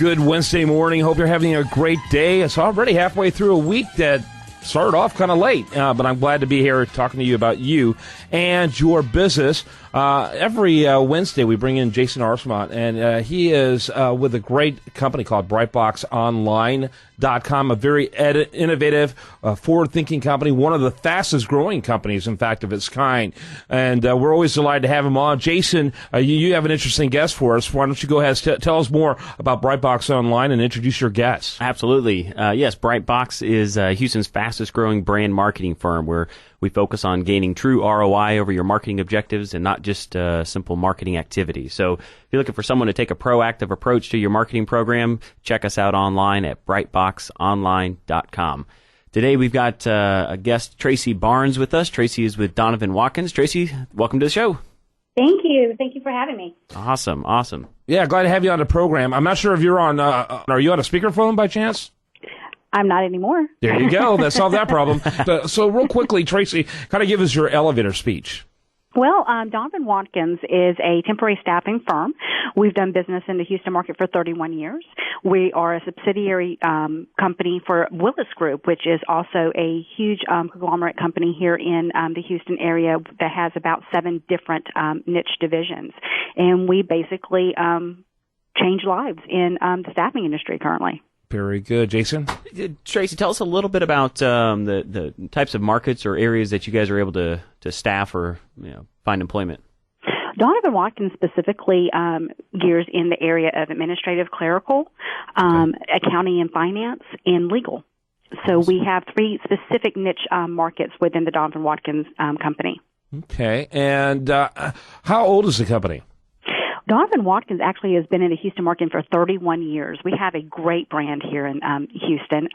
Good Wednesday morning. Hope you're having a great day. It's already halfway through a week that started off kind of late, but I'm glad to be here talking to you about you and your business. Every Wednesday we bring in Jason Arcemont, and he is with a great company called BrightboxOnline.com, a very innovative, forward-thinking company, one of the fastest-growing companies, in fact, of its kind. And we're always delighted to have him on. Jason, you have an interesting guest for us. Why don't you go ahead and tell us more about Brightbox Online and introduce your guest? Absolutely. Yes, Brightbox is Houston's fastest-growing brand marketing firm, where we focus on gaining true ROI over your marketing objectives and not just simple marketing activities. So if you're looking for someone to take a proactive approach to your marketing program, check us out online at brightboxonline.com. Today we've got a guest, Traci Barnes, with us. Traci is with Donovan Watkins. Traci, welcome to the show. Thank you. Thank you for having me. Awesome. Yeah, glad to have you on the program. I'm not sure if you're on, are you on a speakerphone by chance? I'm not anymore. There you go. That solved that problem. So real quickly, Traci, kind of give us your elevator speech. Well, Donovan Watkins is a temporary staffing firm. We've done business in the Houston market for 31 years. We are a subsidiary company for Willis Group, which is also a huge conglomerate company here in the Houston area that has about 7 different niche divisions. And we basically change lives in the staffing industry currently. Very good. Jason? Traci, tell us a little bit about the types of markets or areas that you guys are able to staff or find employment. Donovan Watkins specifically gears in the area of administrative, clerical, accounting and finance, and legal. So we have 3 specific niche markets within the Donovan Watkins company. Okay. And how old is the company? Donovan Watkins actually has been in the Houston market for 31 years. We have a great brand here in Houston.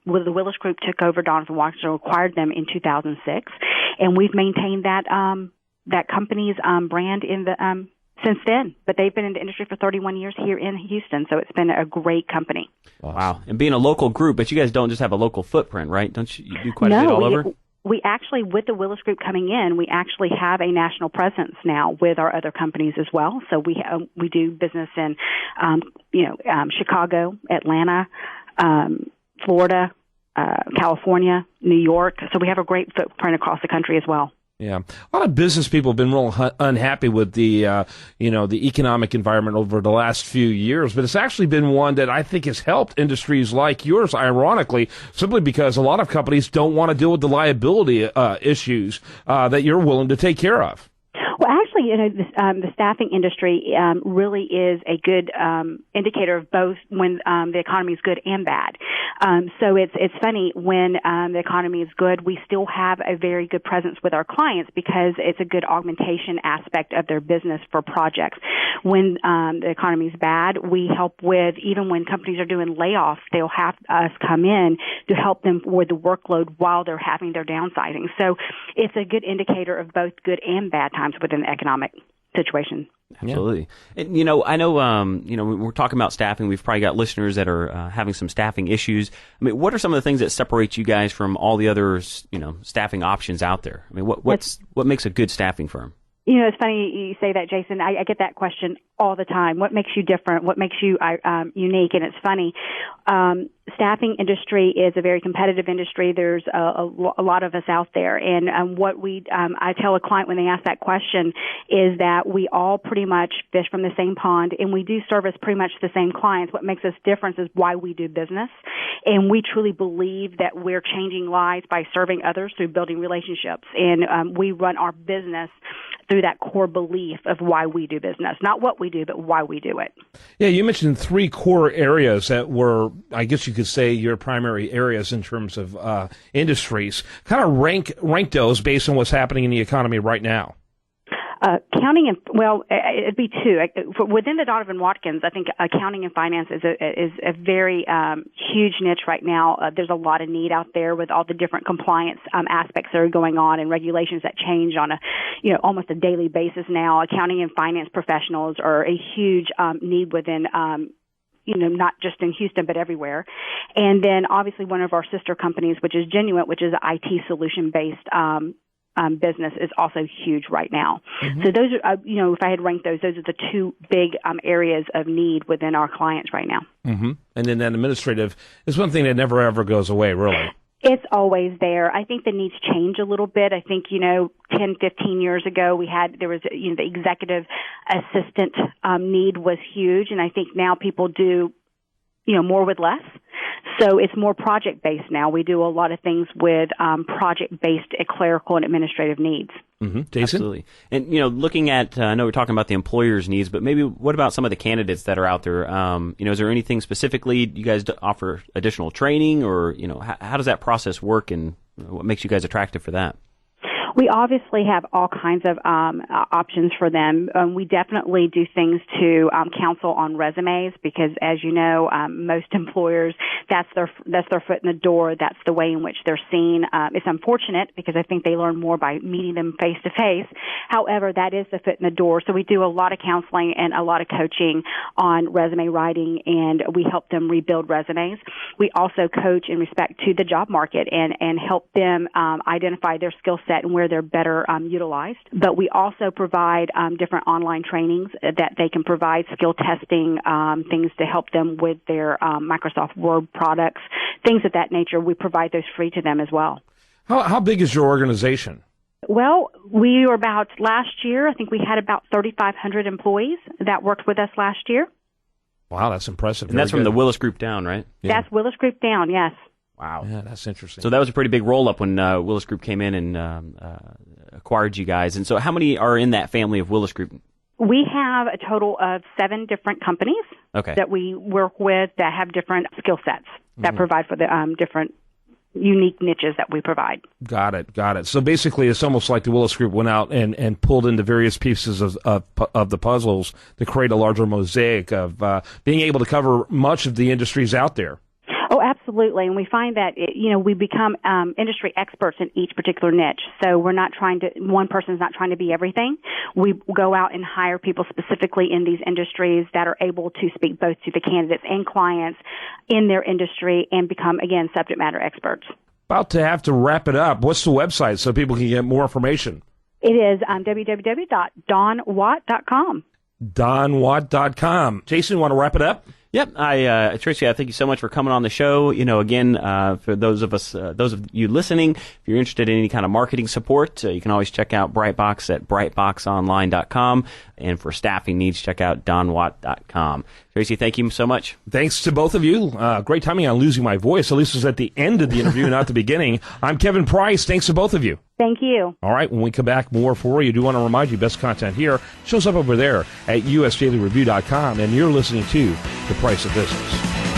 The Willis Group took over Donovan Watkins and acquired them in 2006, and we've maintained that company's brand in the since then. But they've been in the industry for 31 years here in Houston, so it's been a great company. Wow! And being a local group, but you guys don't just have a local footprint, right? Don't you do quite a bit all over? We actually, with the Willis Group coming in, we actually have a national presence now with our other companies as well. So we do business in, Chicago, Atlanta, Florida, California, New York. So we have a great footprint across the country as well. Yeah, a lot of business people have been real unhappy with the economic environment over the last few years, but it's actually been one that I think has helped industries like yours, ironically, simply because a lot of companies don't want to deal with the liability issues that you're willing to take care of. Well, actually, the staffing industry really is a good indicator of both when the economy is good and bad. So it's funny when the economy is good, we still have a very good presence with our clients because it's a good augmentation aspect of their business for projects. When the economy is bad, we help with, even when companies are doing layoffs, they'll have us come in to help them with the workload while they're having their downsizing. So it's a good indicator of both good and bad times within the economic situation. Absolutely. And, I know, when we're talking about staffing, we've probably got listeners that are having some staffing issues. I mean, what are some of the things that separate you guys from all the other, staffing options out there? I mean, what makes a good staffing firm? It's funny you say that, Jason. I get that question all the time. What makes you different? What makes you unique? And it's funny. Staffing industry is a very competitive industry. There's a lot of us out there. And what I tell a client when they ask that question is that we all pretty much fish from the same pond, and we do service pretty much the same clients. What makes us different is why we do business. And we truly believe that we're changing lives by serving others through building relationships. And we run our business through that core belief of why we do business. Not what we do, but why we do it. Yeah, you mentioned 3 core areas that were, I guess you could say, your primary areas in terms of industries. Kind of rank those based on what's happening in the economy right now. Accounting it'd be 2. Within the Donovan Watkins, I think accounting and finance is a very huge niche right now. There's a lot of need out there with all the different compliance aspects that are going on and regulations that change on almost a daily basis now. Accounting and finance professionals are a huge need within not just in Houston, but everywhere. And then obviously one of our sister companies, which is Genuine, which is an IT solution-based business is also huge right now. So those are, if I had ranked those are the two big areas of need within our clients right now. And then that administrative is one thing that never ever goes away, really. It's always there. I think the needs change a little bit. I think, 10, 15 years ago, there was the executive assistant need was huge, and I think now people do, more with less. So it's more project-based now. We do a lot of things with project-based clerical and administrative needs. Jason? Absolutely. And, looking at, I know we're talking about the employer's needs, but maybe what about some of the candidates that are out there? Is there anything specifically you guys offer additional training, or, how does that process work, and what makes you guys attractive for that? We obviously have all kinds of options for them. We definitely do things to counsel on resumes because, as you know, most employers, that's their foot in the door. That's the way in which they're seen. It's unfortunate because I think they learn more by meeting them face to face. However, that is the foot in the door. So we do a lot of counseling and a lot of coaching on resume writing, and we help them rebuild resumes. We also coach in respect to the job market and help them identify their skill set and where they're better utilized. But we also provide different online trainings that they can provide, skill testing, things to help them with their Microsoft Word products, things of that nature. We provide those free to them as well. How big is your organization? Well, we were last year, I think we had about 3,500 employees that worked with us last year. Wow, that's impressive. And that's from the Willis Group down, right? Yeah. That's Willis Group down, yes. Wow. Yeah, that's interesting. So that was a pretty big roll-up when Willis Group came in and acquired you guys. And so how many are in that family of Willis Group? We have a total of 7 different companies that we work with that have different skill sets that provide for the different unique niches that we provide. Got it. So basically, it's almost like the Willis Group went out and pulled into various pieces of the puzzles to create a larger mosaic of being able to cover much of the industries out there. Oh, absolutely. And we find that, we become industry experts in each particular niche. So one person's not trying to be everything. We go out and hire people specifically in these industries that are able to speak both to the candidates and clients in their industry and become, again, subject matter experts. About to have to wrap it up. What's the website so people can get more information? It is www.donwatt.com. donwatt.com. Jason, want to wrap it up? Yep. Traci, I thank you so much for coming on the show. Again, for those of you listening, if you're interested in any kind of marketing support, you can always check out Brightbox at brightboxonline.com. And for staffing needs, check out donwatt.com. Traci, thank you so much. Thanks to both of you. Great timing on losing my voice. At least it was at the end of the interview, not the beginning. I'm Kevin Price. Thanks to both of you. Thank you. All right, when we come back, more for you. Do want to remind you, best content here shows up over there at usdailyreview.com, and you're listening to The Price of Business.